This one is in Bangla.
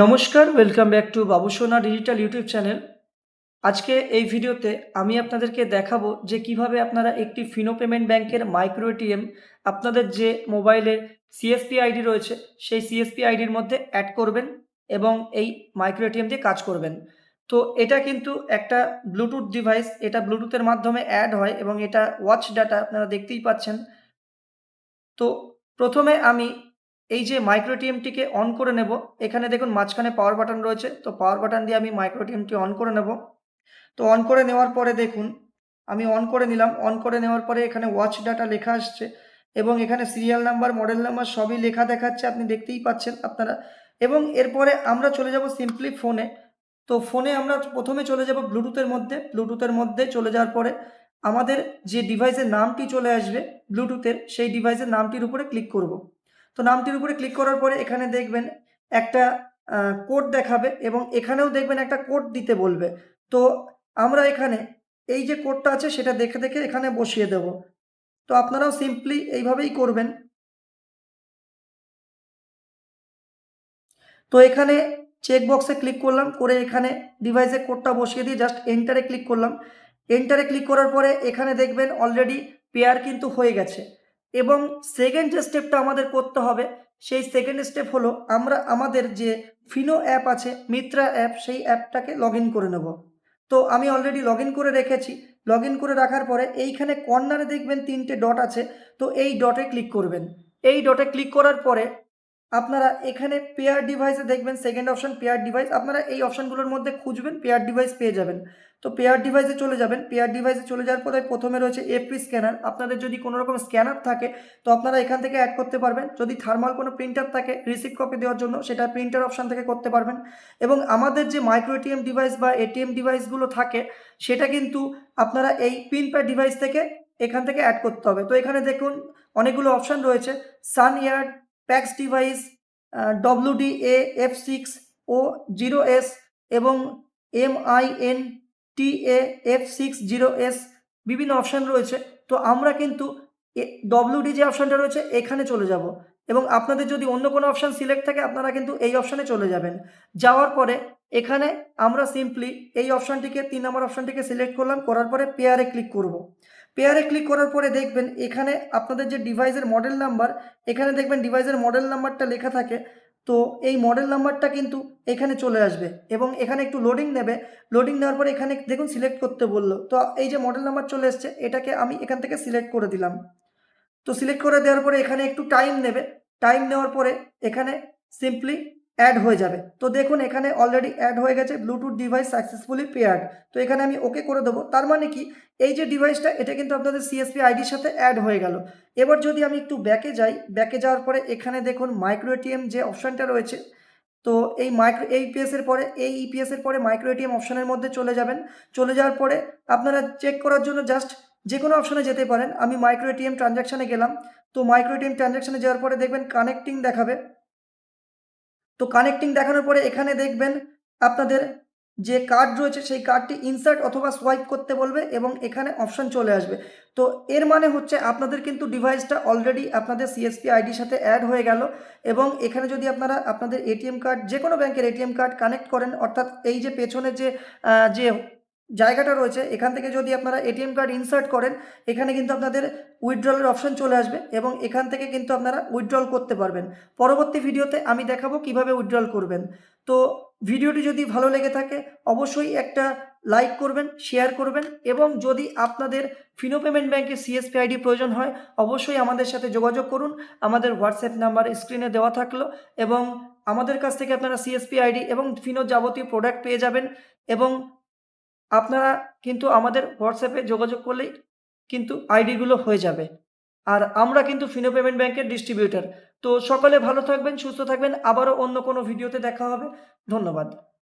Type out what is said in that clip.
নমস্কার, welcome back to Babusona digital YouTube channel. আজকে এই ভিডিওতে আমি আপনাদেরকে দেখাবো যে কিভাবে আপনারা একটি ফিনো পেমেন্ট ব্যাংকের মাইক্রো এটিএম আপনাদের যে মোবাইলের সিএসপি আইডি রয়েছে সেই সিএসপি আইডির মধ্যে অ্যাড করবেন এবং এই মাইক্রো এটিএম দিয়ে কাজ করবেন। তো এটা কিন্তু একটা ব্লুটুথ ডিভাইস, এটা ব্লুটুথের মাধ্যমে অ্যাড হয় এবং এটা ওয়াচ ডাটা আপনারা দেখতেই পাচ্ছেন। তো প্রথমে আমি এই যে মাইক্রো এটিএমটিকে অন করে নেব। এখানে দেখুন মাঝখানে পাওয়ার বাটন রয়েছে, তো পাওয়ার বাটন দিয়ে আমি মাইক্রো এটিএমটি অন করে নেব। তো অন করে নেওয়ার পরে দেখুন আমি অন করে নিলাম। অন করে নেওয়ার পরে এখানে ওয়াচ ডাটা লেখা আসছে এবং এখানে সিরিয়াল নাম্বার, মডেল নাম্বার সবই লেখা দেখাচ্ছে, আপনি দেখতেই পাচ্ছেন আপনারা। এবং এরপরে আমরা চলে যাব সিম্পলি ফোনে। তো ফোনে আমরা প্রথমে চলে যাব ব্লুটুথের মধ্যে। ব্লুটুথের মধ্যে চলে যাওয়ার পরে আমাদের যে ডিভাইসের নামটি চলে আসবে ব্লুটুথের, সেই ডিভাইসের নামটির উপরে ক্লিক করব। তো নামটির উপরে ক্লিক করার পরে এখানে দেখবেন একটা কোড দেখাবে এবং এখানেও দেখবেন একটা কোড দিতে বলবে। তো আমরা এখানে এই যে কোডটা আছে সেটা দেখে দেখে এখানে বসিয়ে দেব। তো আপনারাও সিম্পলি এইভাবেই করবেন। তো এখানে চেক বক্সে ক্লিক করলাম, করে এখানে ডিভাইসের কোডটা বসিয়ে দিয়ে জাস্ট এন্টারে ক্লিক করলাম। এন্টারে ক্লিক করার পরে এখানে দেখবেন অলরেডি পেয়ার কিন্তু হয়ে গেছে। এবং সেকেন্ড যে স্টেপটা আমাদের করতে হবে, সেই সেকেন্ড স্টেপ হলো আমরা আমাদের যে ফিনো অ্যাপ আছে, মিত্রা অ্যাপ, সেই অ্যাপটাকে লগ ইন করে নেব। তো আমি অলরেডি লগ ইন করে রেখেছি। লগ ইন করে রাখার পরে এইখানে কর্নারে দেখবেন ৩টে ডট আছে, তো এই ডটে ক্লিক করবেন। এই ডটে ক্লিক করার পরে আপনারা এখানে পেয়ার ডিভাইসে দেখবেন সেকেন্ড অপশন পেয়ার ডিভাইস, আপনারা এই অপশনগুলোর মধ্যে খুঁজবেন, পেয়ার ডিভাইস পেয়ে যাবেন। তো পেয়ার ডিভাইসে চলে যাবেন। পেয়ার ডিভাইসে চলে যাওয়ার পরে প্রথমে রয়েছে এপি স্ক্যানার। আপনাদের যদি কোনো রকম স্ক্যানার থাকে তো আপনারা এখান থেকে অ্যাড করতে পারবেন। যদি থার্মাল কোনো প্রিন্টার থাকে রিসিপ্ট কপি দেওয়ার জন্য, সেটা প্রিন্টার অপশন থেকে করতে পারবেন। এবং আমাদের যে মাইক্রো এটিএম ডিভাইস বা এটিএম ডিভাইসগুলো থাকে সেটা কিন্তু আপনারা এই পিন প্যাড ডিভাইস থেকে এখান থেকে অ্যাড করতে হবে। তো এখানে দেখুন অনেকগুলো অপশান রয়েছে, Sunyard, PAX device, WDA F6 ও 0S এবং MINTA F60S, বিভিন্ন অপশান রয়েছে। তো আমরা কিন্তু WD যে অপশানটা রয়েছে এখানে চলে যাব এবং আপনাদের যদি অন্য কোনো অপশান সিলেক্ট থাকে আপনারা কিন্তু এই অপশানে চলে যাবেন। যাওয়ার পরে এখানে আমরা সিম্পলি এই অপশানটিকে ৩ নম্বর অপশানটিকে সিলেক্ট করলাম, করার পরে পেয়ারে ক্লিক করব। পেয়ারে ক্লিক করার পরে দেখবেন এখানে আপনাদের যে ডিভাইসের মডেল নাম্বার, এখানে দেখবেন ডিভাইসের মডেল নাম্বারটা লেখা থাকে। তো এই মডেল নাম্বারটা কিন্তু এখানে চলে আসবে এবং এখানে একটু লোডিং নেবে। লোডিং নেওয়ার পরে এখানে দেখুন সিলেক্ট করতে বলল। তো এই যে মডেল নাম্বার চলে এসছে, এটাকে আমি এখান থেকে সিলেক্ট করে দিলাম। তো সিলেক্ট করে দেওয়ার পরে এখানে একটু টাইম নেবে। টাইম নেওয়ার পরে এখানে সিম্পলি অ্যাড হয়ে যাবে। তো দেখুন এখানে অলরেডি অ্যাড হয়ে গেছে, ব্লুটুথ ডিভাইস সাকসেসফুলি পেয়ার্ড। তো এখানে আমি ওকে করে দেবো। তার মানে কি, এই যে ডিভাইসটা এটা কিন্তু আপনাদের সিএসপি আইডির সাথে অ্যাড হয়ে গেল। এবার যদি আমি একটু ব্যাকে যাই, ব্যাকে যাওয়ার পরে এখানে দেখুন মাইক্রো এটিএম যে অপশানটা রয়েছে, তো এই মাইক্রো ইপিএসের পরে ইপিএসের পরে মাইক্রো এটিএম অপশানের মধ্যে চলে যাবেন। চলে যাওয়ার পরে আপনারা চেক করার জন্য জাস্ট যে কোনো অপশানে যেতে পারেন। আমি মাইক্রো এটিএম ট্রানজ্যাকশানে গেলাম। তো মাইক্রো এটিএম ট্রানজ্যাকশানে যাওয়ার পরে দেখবেন কানেক্টিং দেখাবে। তো কানেক্টিং দেখানোর পরে এখানে দেখবেন আপনাদের যে কার্ড রয়েছে সেই কার্ডটি ইনসার্ট অথবা সোয়াইপ করতে বলবে এবং এখানে অপশান চলে আসবে। তো এর মানে হচ্ছে আপনাদের কিন্তু ডিভাইসটা অলরেডি আপনাদের সিএসপি আইডির সাথে অ্যাড হয়ে গেল। এবং এখানে যদি আপনারা আপনাদের এটিএম কার্ড, যে কোনো ব্যাংকের এটিএম কার্ড কানেক্ট করেন, অর্থাৎ এই যে পেছনে যে জায়গাটা রয়েছে এখান থেকে যদি আপনারা এটিএম কার্ড ইনসার্ট করেন, এখানে কিন্তু আপনাদের উইথড্রলের অপশান চলে আসবে এবং এখান থেকে কিন্তু আপনারা উইথড্রল করতে পারবেন। পরবর্তী ভিডিওতে আমি দেখাবো কিভাবে উইথড্রল করবেন। তো ভিডিওটি যদি ভালো লেগে থাকে অবশ্যই একটা লাইক করবেন, শেয়ার করবেন এবং যদি আপনাদের ফিনো পেমেন্ট ব্যাংকের সিএসপি আইডি প্রয়োজন হয় অবশ্যই আমাদের সাথে যোগাযোগ করুন। আমাদের হোয়াটসঅ্যাপ নাম্বার স্ক্রিনে দেওয়া থাকলো এবং আমাদের কাছ থেকে আপনারা সিএসপি আইডি এবং ফিনো যাবতীয় প্রোডাক্ট পেয়ে যাবেন। এবং আপনারা কিন্তু আমাদের হোয়াটসঅ্যাপে যোগাযোগ করলেই কিন্তু আইডিগুলো হয়ে যাবে। আর আমরা কিন্তু ফিনো পেমেন্ট ব্যাংকের ডিস্ট্রিবিউটর। তো সকলে ভালো থাকবেন, সুস্থ থাকবেন। আবারও অন্য কোনো ভিডিওতে দেখা হবে। ধন্যবাদ।